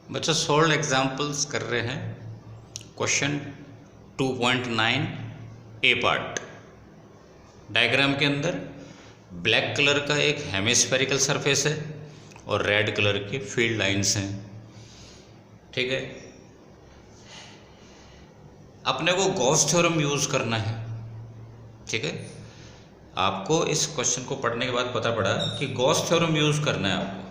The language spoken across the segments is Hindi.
बच्चों सोल्व एग्जाम्पल्स कर रहे हैं। क्वेश्चन 2.9 ए पार्ट। डायग्राम के अंदर ब्लैक कलर का एक हेमिस्फेरिकल सरफेस है और रेड कलर की फील्ड लाइंस हैं। ठीक है, अपने को गॉस थ्योरम यूज़ करना है। ठीक है, आपको इस क्वेश्चन को पढ़ने के बाद पता पड़ा कि गॉस थ्योरम यूज़ करना है आपको।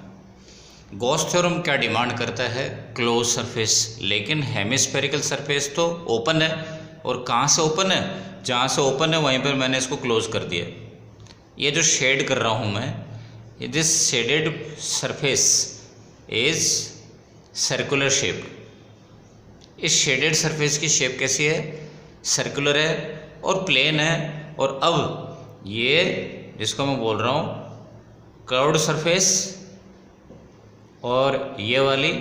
गॉस थ्योरम क्या डिमांड करता है? क्लोज सरफेस, लेकिन हेमिस्फेरिकल सरफेस तो ओपन है। और कहाँ से ओपन है? जहाँ से ओपन है वहीं पर मैंने इसको क्लोज कर दिया। ये जो शेड कर रहा हूँ मैं, this shaded surface is circular shape. इस शेडेड सरफेस की शेप कैसी है? सर्कुलर है और प्लेन है। और अब ये जिसको मैं बोल रहा हूँ कर्व्ड सरफेस, और ये वाली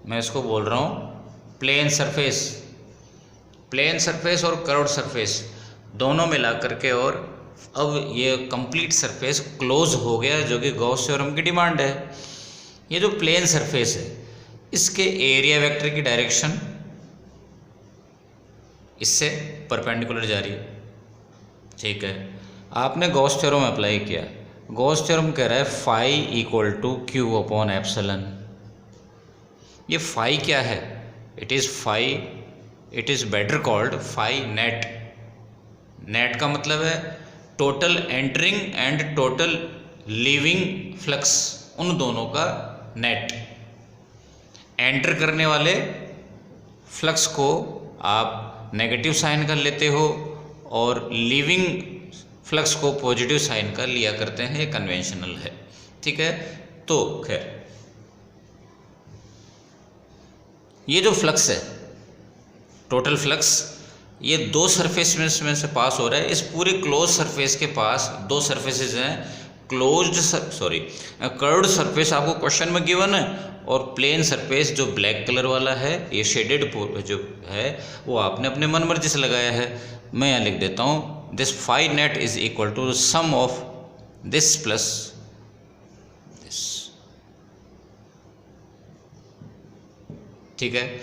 मैं इसको बोल रहा हूँ प्लेन सरफेस। प्लेन सरफेस और कर्व्ड सरफेस दोनों मिला करके, और अब ये कंप्लीट सरफेस क्लोज हो गया, जो कि गॉस थ्योरम की डिमांड है। ये जो प्लेन सरफेस है इसके एरिया वेक्टर की डायरेक्शन इससे परपेंडिकुलर जा रही है। ठीक है, आपने गॉस थ्योरम अप्लाई किया। गॉस थ्योरम कह रहा है phi equal to Q upon epsilon. ये फाई क्या है? It is phi, it is better called phi net. Net का मतलब है total entering and total leaving flux, उन दोनों का नेट। एंटर करने वाले फ्लक्स को आप नेगेटिव साइन कर लेते हो और लीविंग फ्लक्स को पॉजिटिव साइन का लिया करते हैं, ये कन्वेंशनल है। ठीक है, तो खैर ये जो फ्लक्स है, टोटल फ्लक्स, ये दो सरफेस में से पास हो रहा है। इस पूरे क्लोज सरफेस के पास दो सरफेसेस हैं। कर्व्ड सरफेस आपको क्वेश्चन में गिवन है, और प्लेन सरफेस जो ब्लैक कलर वाला है, ये शेडेड जो है वो आपने अपने मन मर्जी से लगाया है। मैं यहाँ लिख देता हूँ, this phi net is equal to sum of this plus this. ठीक है,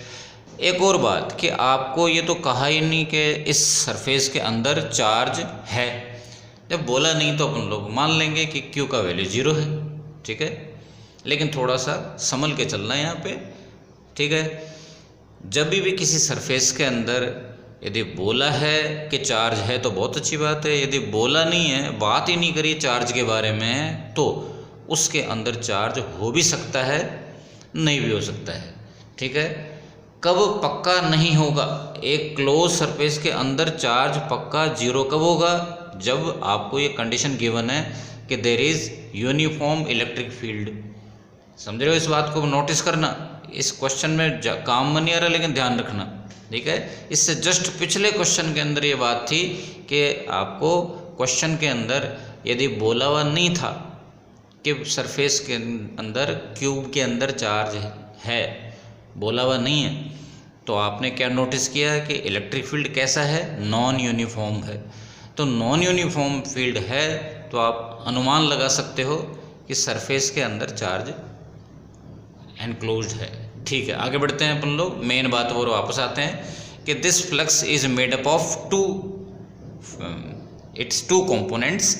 एक और बात कि आपको ये तो कहा ही नहीं कि इस सरफेस के अंदर चार्ज है। जब बोला नहीं तो अपन लोग मान लेंगे कि Q का वैल्यू 0 है। ठीक है, लेकिन थोड़ा सा संभल के चलना है यहाँ पे। ठीक है, जब भी किसी सरफेस के अंदर यदि बोला है कि चार्ज है तो बहुत अच्छी बात है। यदि बोला नहीं है, बात ही नहीं करी चार्ज के बारे में, तो उसके अंदर चार्ज हो भी सकता है, नहीं भी हो सकता है। ठीक है, कब पक्का नहीं होगा? एक क्लोज सरफेस के अंदर चार्ज पक्का 0 कब होगा? जब आपको ये कंडीशन गिवन है कि there is uniform electric field. समझ रहे हो? इस बात को नोटिस करना। इस क्वेश्चन में काम में नहीं आ रहा, लेकिन ध्यान रखना। ठीक है, इससे जस्ट पिछले क्वेश्चन के अंदर ये बात थी कि आपको क्वेश्चन के अंदर यदि बोला हुआ नहीं था कि सरफेस के अंदर क्यूब के अंदर चार्ज है, बोला हुआ नहीं है, तो आपने क्या नोटिस किया कि इलेक्ट्रिक फील्ड कैसा है? नॉन यूनिफॉर्म है। तो नॉन यूनिफॉर्म फील्ड है तो आप अनुमान लगा सकते हो कि सरफेस के अंदर चार्ज एनक्लोज्ड है। ठीक है, आगे बढ़ते हैं अपन लोग। मेन बात और वापस आते हैं कि this flux is made up of two components,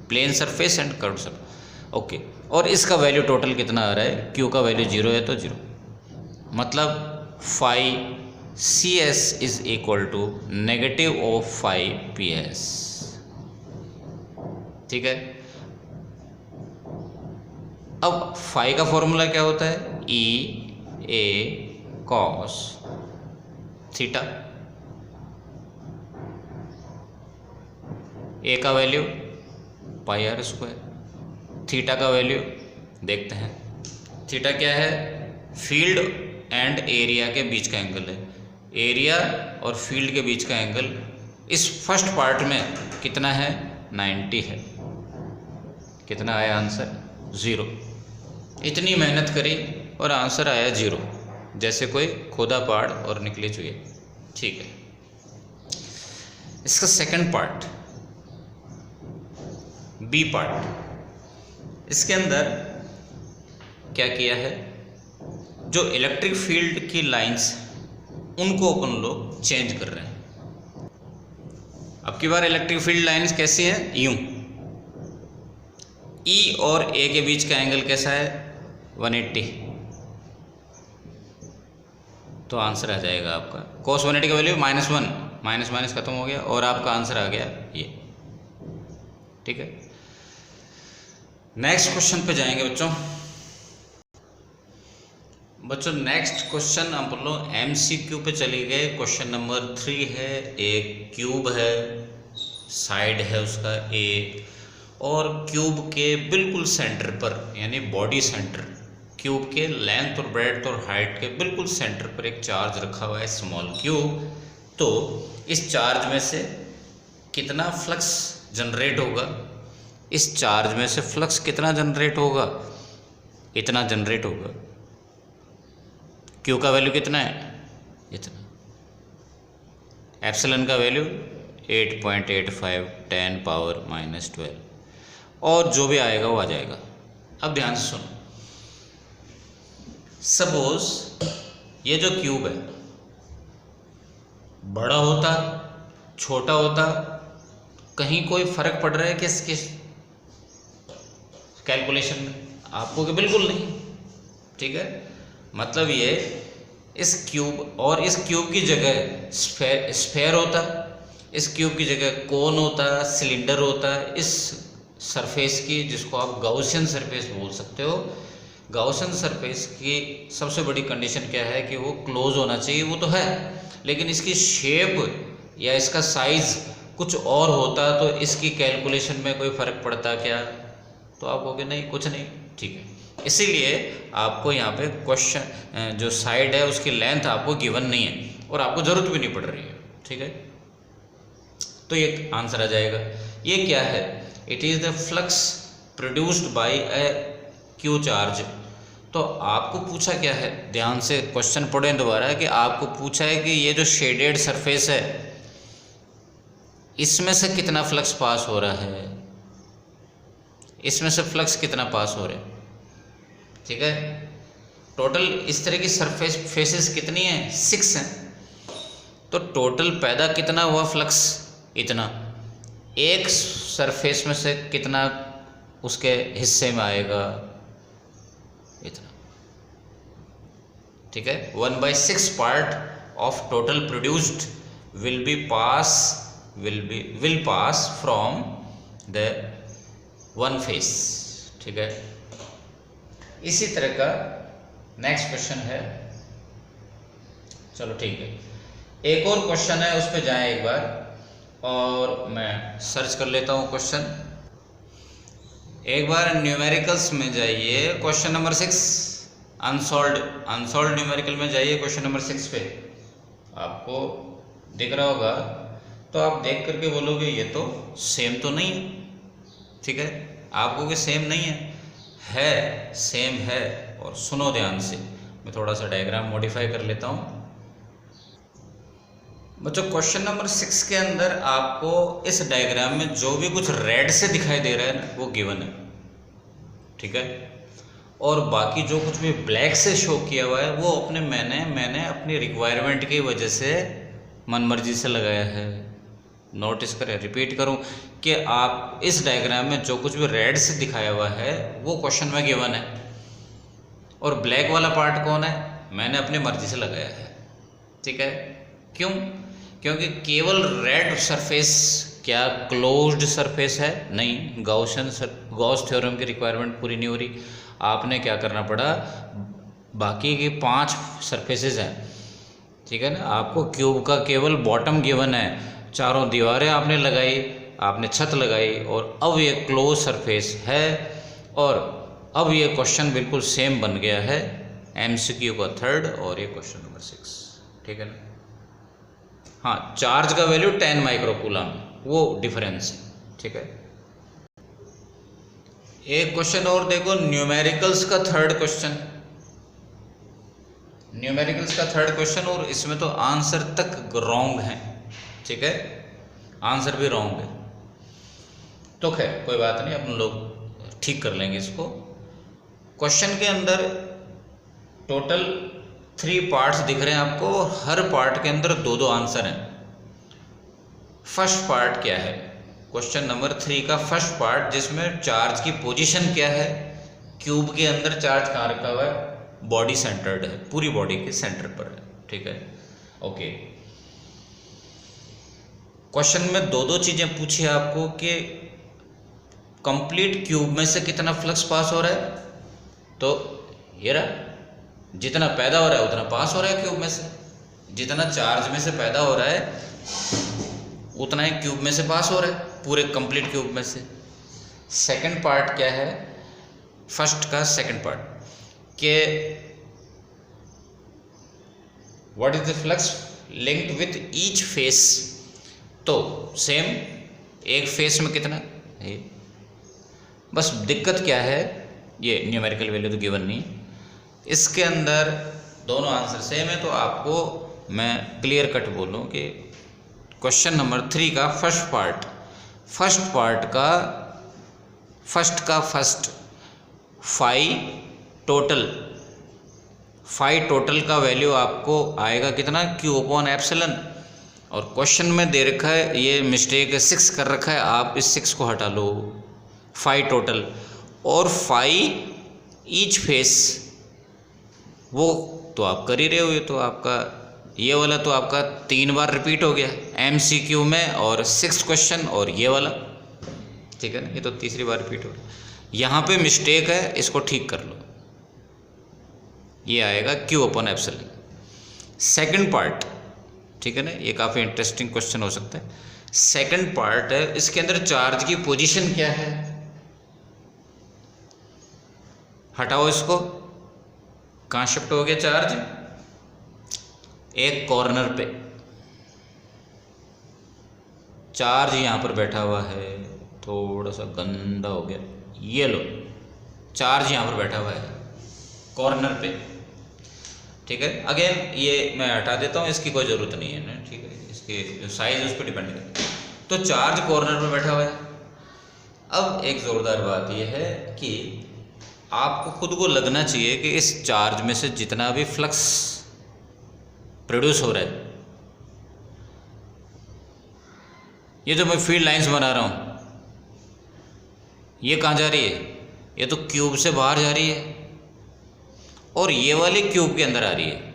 plane surface and curved surface. Okay, और इसका वैल्यू टोटल कितना आ रहा है? Q का वैल्यू 0 है तो 0, मतलब phi CS is equal to negative of phi PS। ठीक है, अब फाई का फॉर्मूला क्या होता है? EA cos theta. ए का वैल्यू πr², थीटा का वैल्यू देखते हैं। थीटा क्या है? फील्ड एंड एरिया के बीच का एंगल है। एरिया और फील्ड के बीच का एंगल इस फर्स्ट पार्ट में कितना है? 90 है। कितना आया आंसर? 0। इतनी मेहनत करी और आंसर आया 0, जैसे कोई खोदा पहाड़ और निकली चुई। ठीक है, इसका सेकंड पार्ट, बी पार्ट, इसके अंदर क्या किया है? जो इलेक्ट्रिक फील्ड की लाइंस उनको अपन लोग चेंज कर रहे हैं। अब की बार इलेक्ट्रिक फील्ड लाइंस कैसी है, यूं, ई और ए के बीच का एंगल कैसा है 180, तो आंसर आ जाएगा आपका cos 180 का वैल्यू -1, माइनस माइनस खत्म हो गया और आपका आंसर आ गया ये। ठीक है, नेक्स्ट क्वेश्चन पे जाएंगे बच्चों नेक्स्ट क्वेश्चन हम लोग MCQ पे चले गए। क्वेश्चन नंबर 3 है, एक क्यूब है, साइड है उसका A, और क्यूब के बिल्कुल सेंटर पर यानी बॉडी सेंटर, क्यूब के लेंथ और ब्रेड्थ और हाइट के बिल्कुल सेंटर पर एक चार्ज रखा हुआ है स्मॉल क्यूब। तो इस चार्ज में से कितना फ्लक्स जनरेट होगा, इस चार्ज में से फ्लक्स कितना जनरेट होगा, इतना जनरेट होगा। क्यू का वैल्यू कितना है, इतना, एप्सिलॉन का वैल्यू 8.85 10⁻⁻12, और जो भी आएगा वो आ जाएगा। अब ध्यान से सुनो, सपोज ये जो क्यूब है बड़ा होता छोटा होता, कहीं कोई फर्क पड़ रहा है किस कैलकुलेशन में, आपको कि बिल्कुल नहीं। ठीक है, मतलब ये इस क्यूब और इस क्यूब की जगह स्फेयर होता, इस क्यूब की जगह कोन होता, सिलेंडर होता, इस सरफेस की जिसको आप गाउसियन सरफेस बोल सकते हो। गाउसियन सरफेस की सबसे बड़ी कंडीशन क्या है कि वो क्लोज होना चाहिए, वो तो है, लेकिन इसकी शेप या इसका साइज कुछ और होता तो इसकी कैलकुलेशन में कोई फ़र्क पड़ता क्या, तो आप कहोगे नहीं कुछ नहीं। ठीक है, इसीलिए आपको यहाँ पे क्वेश्चन जो साइड है उसकी लेंथ आपको गिवन नहीं है और आपको ज़रूरत भी नहीं पड़ रही है। ठीक है, तो ये आंसर आ जाएगा। ये क्या है, it is the flux produced by A Q charge. तो आपको पूछा क्या है, ध्यान से क्वेश्चन पढ़ें दोबारा, कि आपको पूछा है कि ये जो शेडेड सरफेस है इसमें से कितना फ्लक्स पास हो रहा है, इसमें से फ्लक्स कितना पास हो रहा है। ठीक है, टोटल इस तरह की सरफेस फेसेस कितनी हैं, 6 हैं, तो टोटल पैदा कितना हुआ फ्लक्स, इतना। एक सरफेस में से कितना उसके हिस्से में आएगा, इतना। ठीक है, 1/6 part of total produced will pass from the one face। ठीक है, इसी तरह का नेक्स्ट क्वेश्चन है। चलो ठीक है, एक और क्वेश्चन है, उस पर जाएं एक बार, और मैं सर्च कर लेता हूँ क्वेश्चन। एक बार न्यूमेरिकल्स में जाइए, क्वेश्चन नंबर 6, अनसॉल्व्ड न्यूमेरिकल में जाइए, क्वेश्चन नंबर 6 पे आपको दिख रहा होगा, तो आप देख करके बोलोगे ये तो सेम तो नहीं है। ठीक है, आपको कि सेम नहीं है सेम है। और सुनो ध्यान से, मैं थोड़ा सा डायग्राम मॉडिफाई कर लेता हूँ बच्चों। क्वेश्चन नंबर 6 के अंदर आपको इस डायग्राम में जो भी कुछ रेड से दिखाई दे रहा है ना, वो गिवन है। ठीक है, और बाकी जो कुछ भी ब्लैक से शो किया हुआ है वो मैंने अपनी रिक्वायरमेंट की वजह से मनमर्जी से लगाया है। नोटिस करें, रिपीट करूं कि आप इस डायग्राम में जो कुछ भी रेड से दिखाया हुआ है वो क्वेश्चन में गिवन है, और ब्लैक वाला पार्ट कौन है, मैंने अपनी मर्जी से लगाया है। ठीक है, क्यों, क्योंकि केवल रेड सरफेस क्या क्लोज्ड सरफेस है, नहीं, गॉस थ्योरम की रिक्वायरमेंट पूरी नहीं हो रही। आपने क्या करना पड़ा, बाकी की 5 सरफेसेस हैं। ठीक है ना, आपको क्यूब का केवल बॉटम गिवन है, चारों दीवारें आपने लगाई, आपने छत लगाई, और अब ये क्लोज सरफेस है, और अब ये क्वेश्चन बिल्कुल सेम बन गया है, MCQ का 3rd और ये क्वेश्चन नंबर 6। ठीक है ना, हाँ, चार्ज का वैल्यू 10 माइक्रोकूलम, वो डिफरेंस है। ठीक है, एक क्वेश्चन और देखो, न्यूमेरिकल्स का 3rd क्वेश्चन, न्यूमेरिकल्स का 3rd क्वेश्चन, और इसमें तो आंसर तक रॉन्ग है। ठीक है, आंसर भी रॉन्ग है, तो खैर कोई बात नहीं, अपन लोग ठीक कर लेंगे इसको। क्वेश्चन के अंदर टोटल 3 पार्ट्स दिख रहे हैं आपको, हर पार्ट के अंदर 2-2 आंसर हैं। फर्स्ट पार्ट क्या है, क्वेश्चन नंबर 3 का फर्स्ट पार्ट, जिसमें चार्ज की पोजीशन क्या है, क्यूब के अंदर चार्ज कहाँ रखा हुआ है, बॉडी सेंटर्ड है, पूरी बॉडी के सेंटर पर है, ठीक है। ओके, क्वेश्चन में 2-2 चीजें पूछी आपको कि कंप्लीट क्यूब में से कितना फ्लक्स पास हो रहा है, तो ये रहा, जितना पैदा हो रहा है उतना पास हो रहा है क्यूब में से, जितना चार्ज में से पैदा हो रहा है उतना ही क्यूब में से पास हो रहा है, पूरे कंप्लीट क्यूब में से। सेकंड पार्ट क्या है, फर्स्ट का सेकंड पार्ट के what is the flux linked with each face, तो सेम एक फेस में कितना है, बस दिक्कत क्या है, ये न्यूमेरिकल वैल्यू तो गिवन नहीं, इसके अंदर दोनों आंसर सेम है। तो आपको मैं क्लियर कट बोलूँ कि क्वेश्चन नंबर 3 का फर्स्ट पार्ट का फर्स्ट फाई टोटल का वैल्यू आपको आएगा कितना, Q/ε, और क्वेश्चन में दे रखा है, ये मिस्टेक है, 6 कर रखा है, आप इस 6 को हटा लो, फाई टोटल, और फाई ईच फेस वो तो आप कर ही रहे हो, ये तो आपका ये वाला तो आपका 3 बार रिपीट हो गया MCQ में, और 6 क्वेश्चन और ये वाला, ठीक है ना, ये तो तीसरी बार रिपीट हो रहा है। यहाँ पे मिस्टेक है, इसको ठीक कर लो, ये आएगा Q/ε। सेकंड पार्ट, ठीक है ना, ये काफ़ी इंटरेस्टिंग क्वेश्चन हो सकता है। सेकंड पार्ट है, इसके अंदर चार्ज की पोजीशन क्या है, हटाओ इसको, कहाँ शिफ्ट हो गया चार्ज, एक कॉर्नर पे चार्ज यहाँ पर बैठा हुआ है, थोड़ा सा गंदा हो गया, ये लो, चार्ज यहाँ पर बैठा हुआ है कॉर्नर पे, ठीक है। अगेन ये मैं हटा देता हूँ, इसकी कोई ज़रूरत नहीं है ना, ठीक है, इसके साइज उस पर डिपेंड करता है। तो चार्ज कॉर्नर पे बैठा हुआ है। अब एक ज़ोरदार बात यह है कि आपको खुद को लगना चाहिए कि इस चार्ज में से जितना भी फ्लक्स प्रोड्यूस हो रहा है, ये जो मैं फील्ड लाइंस बना रहा हूँ, ये कहाँ जा रही है, ये तो क्यूब से बाहर जा रही है, और ये वाली क्यूब के अंदर आ रही है,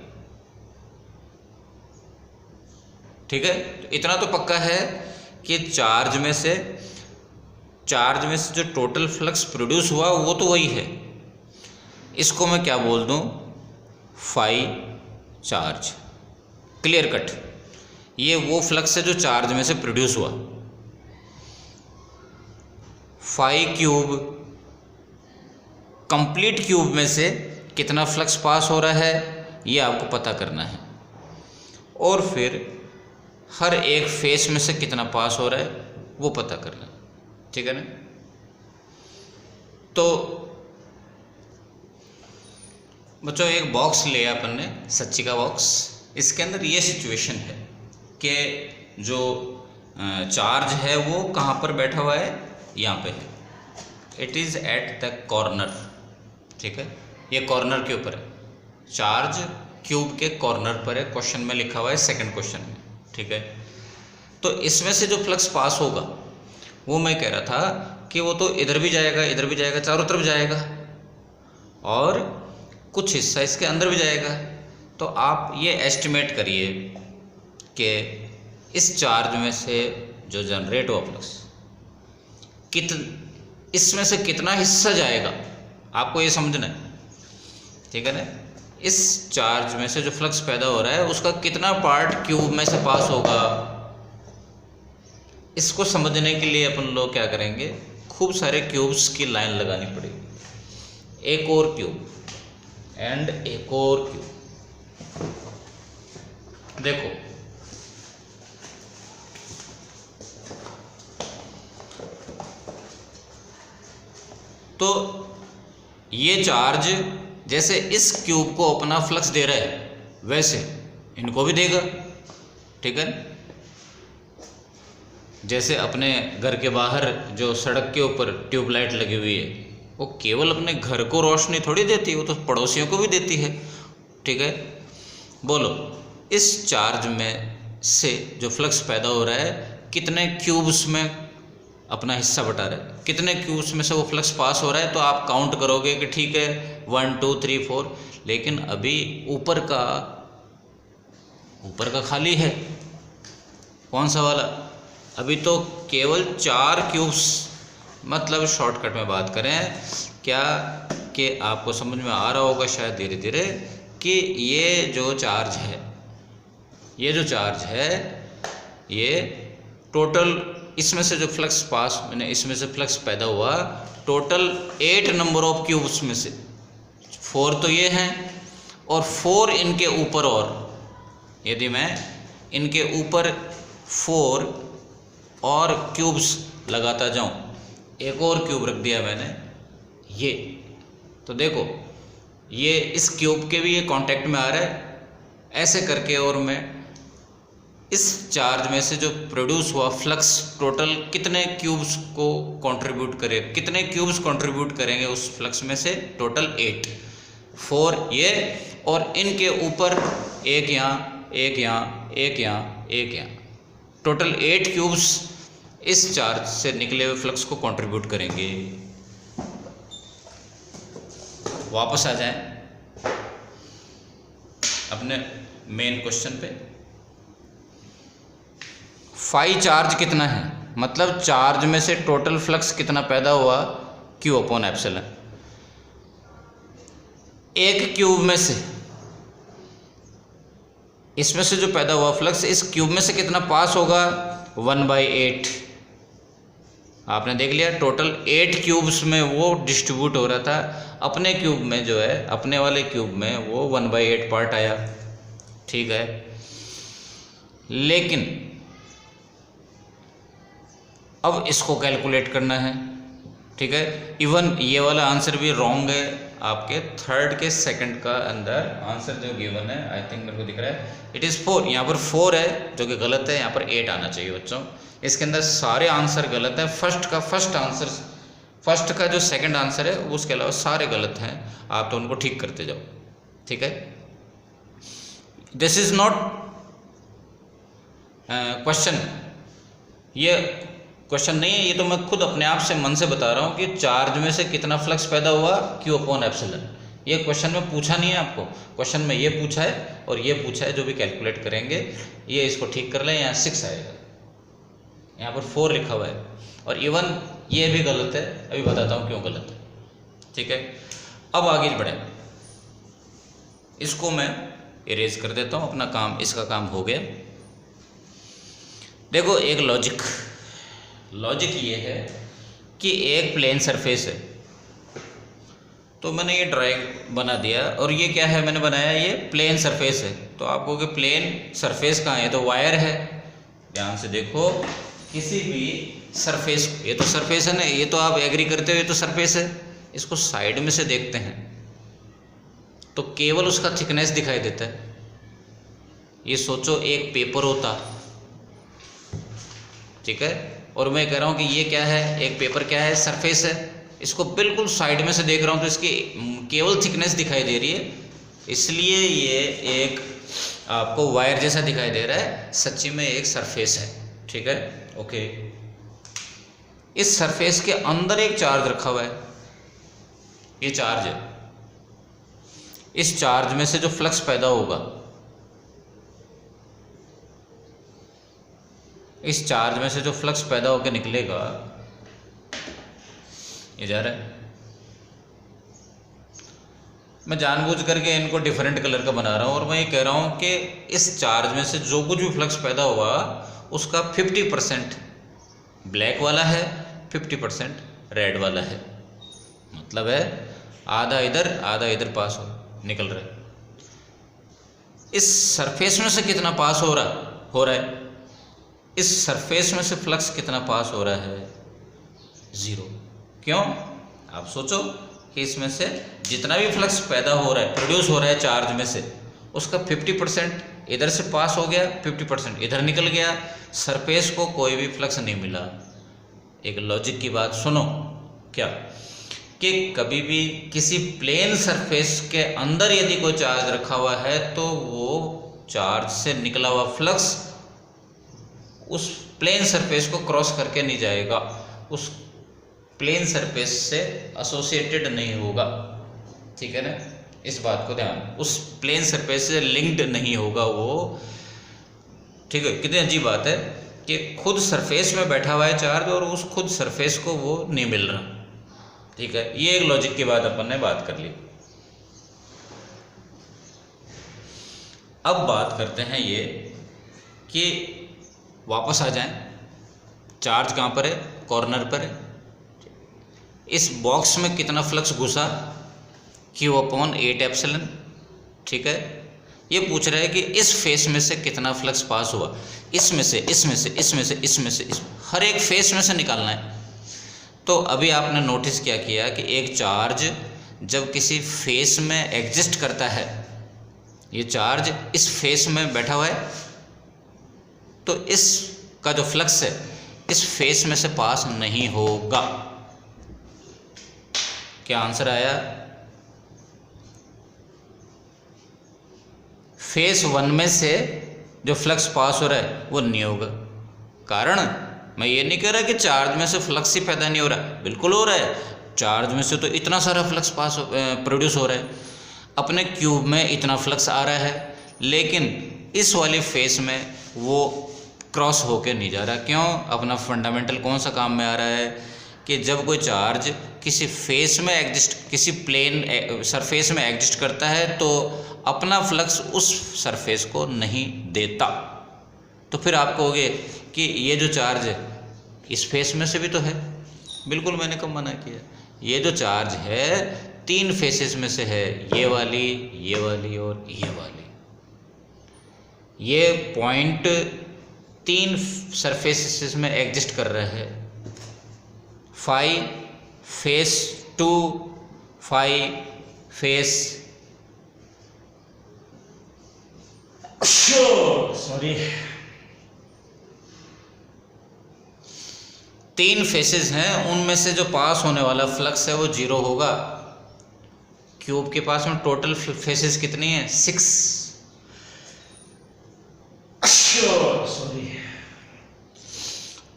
ठीक है। इतना तो पक्का है कि चार्ज में से जो टोटल फ्लक्स प्रोड्यूस हुआ वो तो वही है, इसको मैं क्या बोल दूं, फाई चार्ज, क्लियर कट, ये वो फ्लक्स है जो चार्ज में से प्रोड्यूस हुआ। फाई क्यूब, कंप्लीट क्यूब में से कितना फ्लक्स पास हो रहा है ये आपको पता करना है, और फिर हर एक फेस में से कितना पास हो रहा है वो पता करना है, ठीक है ना। तो बच्चों एक बॉक्स लिया अपन ने, सच्ची का बॉक्स, इसके अंदर ये सिचुएशन है कि जो चार्ज है वो कहाँ पर बैठा हुआ है, यहाँ पे है, it is at the corner, ठीक है, ये कॉर्नर के ऊपर है, चार्ज क्यूब के कॉर्नर पर है, क्वेश्चन में लिखा हुआ है, सेकंड क्वेश्चन में, ठीक है। तो इसमें से जो फ्लक्स पास होगा वो मैं कह रहा था कि वो तो इधर भी जाएगा, इधर भी जाएगा, चारों तरफ जाएगा, और कुछ हिस्सा इसके अंदर भी जाएगा। तो आप ये एस्टिमेट करिए कि इस चार्ज में से जो जनरेट हुआ फ्लक्स इसमें से कितना हिस्सा जाएगा, आपको ये समझना है, ठीक है ना। इस चार्ज में से जो फ्लक्स पैदा हो रहा है उसका कितना पार्ट क्यूब में से पास होगा, इसको समझने के लिए अपन लोग क्या करेंगे, खूब सारे क्यूब्स की लाइन लगानी पड़ेगी, एक और क्यूब एंड एक और क्यूब। देखो तो ये चार्ज जैसे इस क्यूब को अपना फ्लक्स दे रहा है वैसे इनको भी देगा, ठीक है। जैसे अपने घर के बाहर जो सड़क के ऊपर ट्यूबलाइट लगी हुई है वो केवल अपने घर को रोशनी थोड़ी देती है, वो तो पड़ोसियों को भी देती है, ठीक है। बोलो इस चार्ज में से जो फ्लक्स पैदा हो रहा है कितने क्यूब्स में अपना हिस्सा बटा रहा है, कितने क्यूब्स में से वो फ्लक्स पास हो रहा है। तो आप काउंट करोगे कि ठीक है 1 2 3 4, लेकिन अभी ऊपर का खाली है। कौन सा वाला? अभी तो केवल 4 क्यूब्स। मतलब शॉर्टकट में बात करें क्या कि आपको समझ में आ रहा होगा शायद धीरे धीरे कि ये जो चार्ज है ये टोटल, इसमें से जो फ्लक्स पास मैंने इसमें से फ्लक्स पैदा हुआ टोटल 8 नंबर ऑफ क्यूब्स में से 4 तो ये हैं और 4 इनके ऊपर, और यदि मैं इनके ऊपर 4 और क्यूब्स लगाता जाऊं, एक और क्यूब रख दिया मैंने ये, तो देखो ये इस क्यूब के भी ये कांटेक्ट में आ रहा है ऐसे करके, और मैं इस चार्ज में से जो प्रोड्यूस हुआ फ्लक्स टोटल कितने क्यूब्स को कंट्रीब्यूट करे, कितने क्यूब्स कंट्रीब्यूट करेंगे उस फ्लक्स में से? टोटल 8, 4 ये, और इनके ऊपर एक यहाँ, एक यहाँ, एक यहाँ, एक यहाँ, टोटल 8 क्यूब्स इस चार्ज से निकले हुए फ्लक्स को कंट्रीब्यूट करेंगे। वापस आ जाएं अपने मेन क्वेश्चन पे। फाई चार्ज कितना है, मतलब चार्ज में से टोटल फ्लक्स कितना पैदा हुआ? Q upon epsilon. एक क्यूब में से, इसमें से जो पैदा हुआ फ्लक्स इस क्यूब में से कितना पास होगा? 1/8। आपने देख लिया टोटल 8 क्यूब्स में वो डिस्ट्रीब्यूट हो रहा था, अपने क्यूब में जो है, अपने वाले क्यूब में वो 1/8 पार्ट आया, ठीक है। लेकिन अब इसको कैलकुलेट करना है, ठीक है। इवन ये वाला आंसर भी रॉन्ग है, आपके थर्ड के सेकंड का अंदर आंसर जो गिवन है, आई थिंक मेरे को दिख रहा है इट इज़ 4, यहाँ पर 4 है जो कि गलत है, यहाँ पर 8 आना चाहिए बच्चों। इसके अंदर सारे आंसर गलत है, फर्स्ट का जो सेकंड आंसर है उसके अलावा सारे गलत हैं, आप तो उनको ठीक करते जाओ, ठीक है। दिस इज नॉट क्वेश्चन, ये क्वेश्चन नहीं है, ये तो मैं खुद अपने आप से मन से बता रहा हूँ कि चार्ज में से कितना फ्लक्स पैदा हुआ? Q upon epsilon. ये क्वेश्चन में पूछा नहीं है आपको, क्वेश्चन में ये पूछा है और ये पूछा है, जो भी कैलकुलेट करेंगे ये इसको ठीक कर लें, यहाँ 6 आएगा, यहाँ पर 4 लिखा हुआ है, और इवन ये भी गलत है, अभी बताता हूँ क्यों गलत है, ठीक है। अब आगे बढ़े, इसको मैं इरेज कर देता हूँ, अपना काम, इसका काम हो गया। देखो एक लॉजिक ये है कि एक प्लेन सरफेस है, तो मैंने ये ड्राइंग बना दिया, और ये क्या है मैंने बनाया, ये प्लेन सरफेस है। तो आप कहोगे प्लेन सरफेस कहाँ है? तो वायर है, ध्यान से देखो, किसी भी सरफेस, ये तो सरफेस है ना, ये तो आप एग्री करते हो, ये तो सरफेस है, इसको साइड में से देखते हैं तो केवल उसका थिकनेस दिखाई देता है। ये सोचो एक पेपर होता, ठीक है, और मैं कह रहा हूँ कि ये क्या है, एक पेपर क्या है, सरफेस है, इसको बिल्कुल साइड में से देख रहा हूँ तो इसकी केवल थिकनेस दिखाई दे रही है, इसलिए ये एक आपको वायर जैसा दिखाई दे रहा है, सच्ची में एक सरफेस है, ठीक है, ओके। इस सरफेस के अंदर एक चार्ज रखा हुआ है, ये चार्ज है, इस चार्ज में से जो फ्लक्स पैदा होगा, इस चार्ज में से जो फ्लक्स पैदा होकर निकलेगा, ये जा रहा है, मैं जानबूझ करके इनको डिफरेंट कलर का बना रहा हूँ, और मैं ये कह रहा हूँ कि इस चार्ज में से जो कुछ भी फ्लक्स पैदा हुआ उसका 50% ब्लैक वाला है, 50% रेड वाला है, मतलब है आधा इधर पास निकल रहा है। इस सरफेस में से कितना पास हो रहा है, इस सरफेस में से फ्लक्स कितना पास हो रहा है? 0। क्यों? आप सोचो कि इसमें से जितना भी फ्लक्स पैदा हो रहा है, प्रोड्यूस हो रहा है चार्ज में से, उसका 50% इधर से पास हो गया, 50% इधर निकल गया, सरफेस को कोई भी फ्लक्स नहीं मिला। एक लॉजिक की बात सुनो, क्या कि कभी भी किसी प्लेन सरफेस के अंदर यदि कोई चार्ज रखा हुआ है तो वो चार्ज से निकला हुआ फ्लक्स उस प्लेन सरफेस को क्रॉस करके नहीं जाएगा, उस प्लेन सरफेस से एसोसिएटेड नहीं होगा। ठीक है ना, इस बात को ध्यान, उस प्लेन सरफेस से लिंक्ड नहीं होगा वो। ठीक है, कितनी अजीब बात है कि खुद सरफेस में बैठा हुआ है चार्ज और उस खुद सरफेस को वो नहीं मिल रहा। ठीक है, ये एक लॉजिक की बात अपन ने बात कर ली। अब बात करते हैं ये कि वापस आ जाएं, चार्ज कहाँ पर है, कॉर्नर पर है। इस बॉक्स में कितना फ्लक्स घुसा, Q/8ε। ठीक है, ये पूछ रहा है कि इस फेस में से कितना फ्लक्स पास हुआ, इसमें से, इसमें से, इसमें से, इसमें से, हर एक फेस में से निकालना है। तो अभी आपने नोटिस क्या किया कि एक चार्ज जब किसी फेस में एग्जिस्ट करता है, ये चार्ज इस फेस में बैठा हुआ है, तो इसका जो फ्लक्स है इस फेस में से पास नहीं होगा। क्या आंसर आया? फेस 1 में से जो फ्लक्स पास हो रहा है वो नहीं होगा। कारण, मैं ये नहीं कह रहा कि चार्ज में से फ्लक्स ही पैदा नहीं हो रहा, बिल्कुल हो रहा है। चार्ज में से तो इतना सारा फ्लक्स प्रोड्यूस हो रहा है, अपने क्यूब में इतना फ्लक्स आ रहा है, लेकिन इस वाली फेस में वो क्रॉस होके नहीं जा रहा। क्यों? अपना फंडामेंटल कौन सा काम में आ रहा है कि जब कोई चार्ज किसी फेस में एग्जिस्ट, किसी प्लेन सरफेस में एग्जिस्ट करता है तो अपना फ्लक्स उस सरफेस को नहीं देता। तो फिर आप कहोगे कि ये जो चार्ज है इस फेस में से भी तो है। बिल्कुल, मैंने कब मना किया? ये जो चार्ज है 3 फेसेस में से है, ये वाली, ये वाली और ये वाली। ये पॉइंट 3 सरफेसेस में एग्जिस्ट कर रहा है। Phi face 2, phi face sorry 3 faces हैं, उनमें से जो पास होने वाला फ्लक्स है वो 0 होगा। क्यूब के पास में टोटल फेसेस कितनी हैं? 6। सॉरी।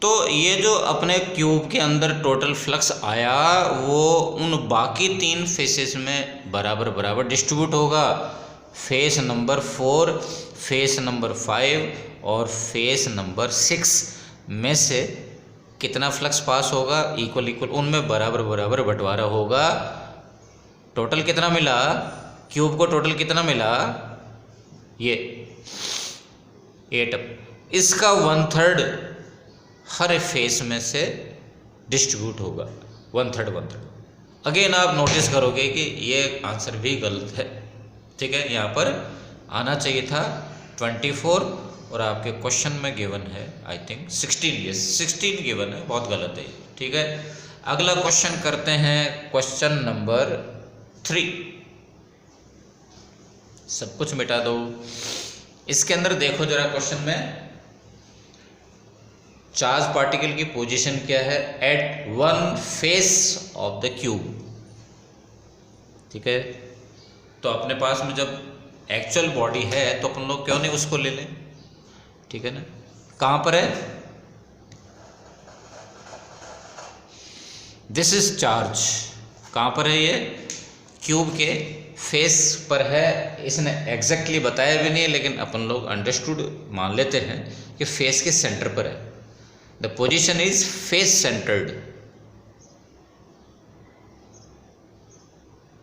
तो ये जो अपने क्यूब के अंदर टोटल फ्लक्स आया वो उन बाकी 3 फेसेस में बराबर बराबर डिस्ट्रीब्यूट होगा। फेस नंबर 4, फेस नंबर 5 और फेस नंबर 6 में से कितना फ्लक्स पास होगा? इक्वल इक्वल, उनमें बराबर बराबर बंटवारा होगा। टोटल कितना मिला क्यूब को? टोटल कितना मिला? ये 8। इसका 1/3 हर फेस में से डिस्ट्रीब्यूट होगा, 1/3। अगेन आप नोटिस करोगे कि ये आंसर भी गलत है। ठीक है, यहाँ पर आना चाहिए था 24 और आपके क्वेश्चन में गिवन है आई थिंक 16। ये 16 गिवन है, बहुत गलत है। ठीक है, अगला क्वेश्चन करते हैं, क्वेश्चन नंबर 3। सब कुछ मिटा दो। इसके अंदर देखो जरा, क्वेश्चन में चार्ज पार्टिकल की पोजीशन क्या है at 1 face of the cube. ठीक है, तो अपने पास में जब एक्चुअल बॉडी है तो अपन लोग क्यों नहीं उसको ले लें? ठीक है ना, कहाँ पर है? This is charge. कहाँ पर है? ये क्यूब के फेस पर है। इसने एग्जैक्टली बताया भी नहीं, लेकिन अपन लोग अंडरस्टूड मान लेते हैं कि फेस के सेंटर पर है। The position is face centred.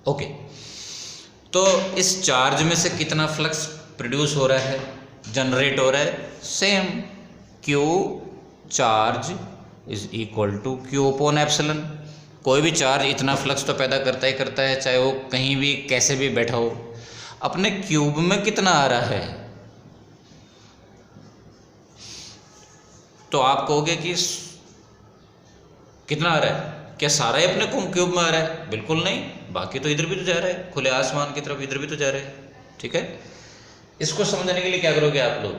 Okay, तो इस चार्ज में से कितना फ्लक्स प्रोड्यूस हो रहा है, जनरेट हो रहा है? Same, Q charge is equal to Q/ε। कोई भी चार्ज इतना फ्लक्स तो पैदा करता ही करता है, चाहे वो कहीं भी कैसे भी बैठा हो। अपने क्यूब में कितना आ रहा है? तो आप कहोगे कि कितना आ रहा है? क्या सारा ही अपने क्यूब में आ रहा है? बिल्कुल नहीं, बाकी तो इधर भी तो जा रहा है, खुले आसमान की तरफ इधर भी तो जा रहा है। ठीक है, इसको समझने के लिए क्या करोगे आप लोग?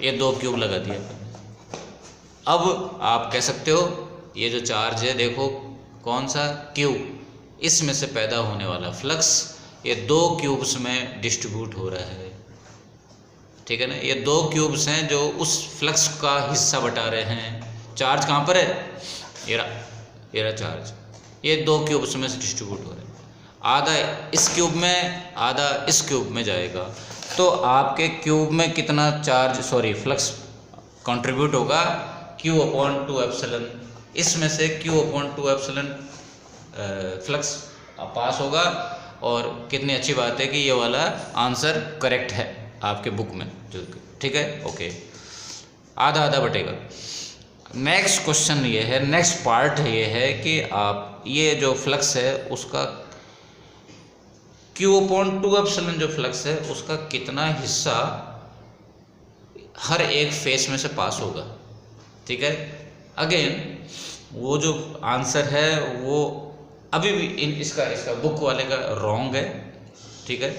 ये 2 क्यूब लगा दिया। अब आप कह सकते हो ये जो चार्ज है देखो कौन सा? क्यूब। इसमें से पैदा होने वाला फ्लक्स ये 2 क्यूब्स में डिस्ट्रीब्यूट हो रहा है, ठीक है ना। ये 2 क्यूब्स हैं जो उस फ्लक्स का हिस्सा बटा रहे हैं। चार्ज कहाँ पर है? ये रहा चार्ज, ये 2 क्यूब्स में से डिस्ट्रीब्यूट हो रहे हैं। आधा इस क्यूब में, आधा इस क्यूब में जाएगा। तो आपके क्यूब में कितना चार्ज, फ्लक्स कंट्रीब्यूट होगा? Q/2 epsilon. इसमें से Q/2 एप्सिलॉन फ्लक्स पास होगा। और कितनी अच्छी बात है कि ये वाला आंसर करेक्ट है आपके बुक में, ठीक है, ओके। आधा आधा बटेगा। नेक्स्ट क्वेश्चन ये है, नेक्स्ट पार्ट ये है कि आप ये जो फ्लक्स है उसका Q/2 एप्सिलॉन जो फ्लक्स है उसका कितना हिस्सा हर एक फेस में से पास होगा, ठीक है। अगेन वो जो आंसर है वो अभी भी इसका बुक वाले का रॉन्ग है, ठीक है।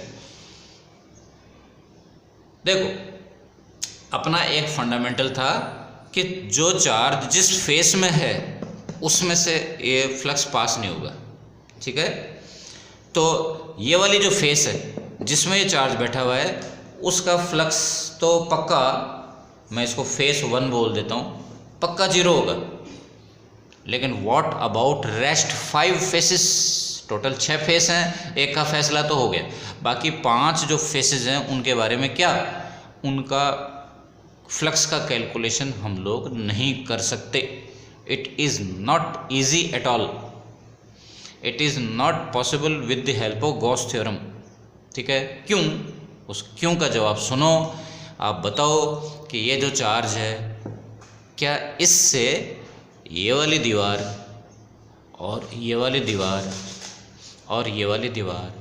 देखो अपना एक फंडामेंटल था कि जो चार्ज जिस फेस में है उसमें से ये फ्लक्स पास नहीं होगा, ठीक है। तो ये वाली जो फेस है जिसमें ये चार्ज बैठा हुआ है उसका फ्लक्स तो पक्का, मैं इसको फेस 1 बोल देता हूँ, पक्का 0 होगा। लेकिन what about rest 5 faces? Total 6 face हैं, एक का फैसला तो हो गया, बाकी 5 जो फेसेस हैं उनके बारे में क्या, उनका फ्लक्स का कैलकुलेशन हम लोग नहीं कर सकते। It is not easy at all, it is not possible with the help of Gauss theorem, ठीक है। क्यों? उस क्यों का जवाब सुनो। आप बताओ कि ये जो चार्ज है क्या इससे ये वाली दीवार और ये वाली दीवार और ये वाली दीवार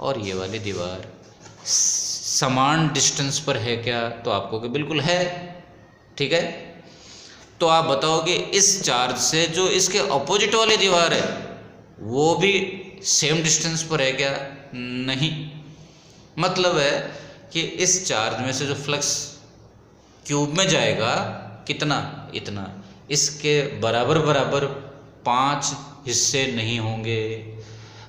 और ये वाली दीवार समान डिस्टेंस पर है क्या? तो आपको कि बिल्कुल है, ठीक है। तो आप बताओ कि इस चार्ज से जो इसके अपोजिट वाली दीवार है वो भी सेम डिस्टेंस पर है क्या? नहीं। मतलब है कि इस चार्ज में से जो फ्लक्स क्यूब में जाएगा कितना, इतना, इसके बराबर बराबर 5 हिस्से नहीं होंगे,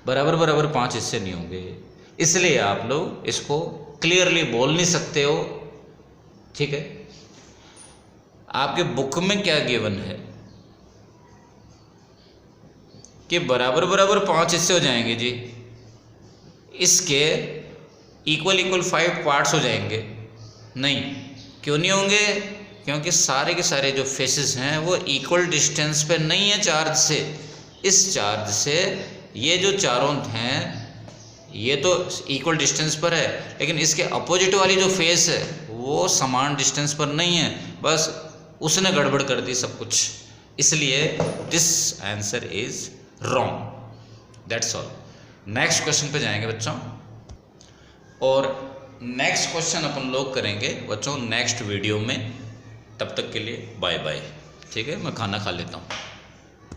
बराबर बराबर 5 हिस्से नहीं होंगे। इसलिए आप लोग इसको क्लियरली बोल नहीं सकते हो, ठीक है। आपके बुक में क्या गिवन है कि बराबर बराबर 5 हिस्से हो जाएंगे जी, इसके इक्वल 5 पार्ट्स हो जाएंगे। नहीं, क्यों नहीं होंगे? क्योंकि सारे के सारे जो फेसेस हैं वो इक्वल डिस्टेंस पे नहीं है चार्ज से। इस चार्ज से ये जो चारों हैं ये तो इक्वल डिस्टेंस पर है, लेकिन इसके अपोजिट वाली जो फेस है वो समान डिस्टेंस पर नहीं है, बस उसने गड़बड़ कर दी सब कुछ। इसलिए this answer is wrong, that's all. Next question पे जाएंगे बच्चों, और नेक्स्ट क्वेश्चन अपन लोग करेंगे बच्चों नेक्स्ट वीडियो में। तब तक के लिए बाय बाय, ठीक है। मैं खाना खा लेता हूँ।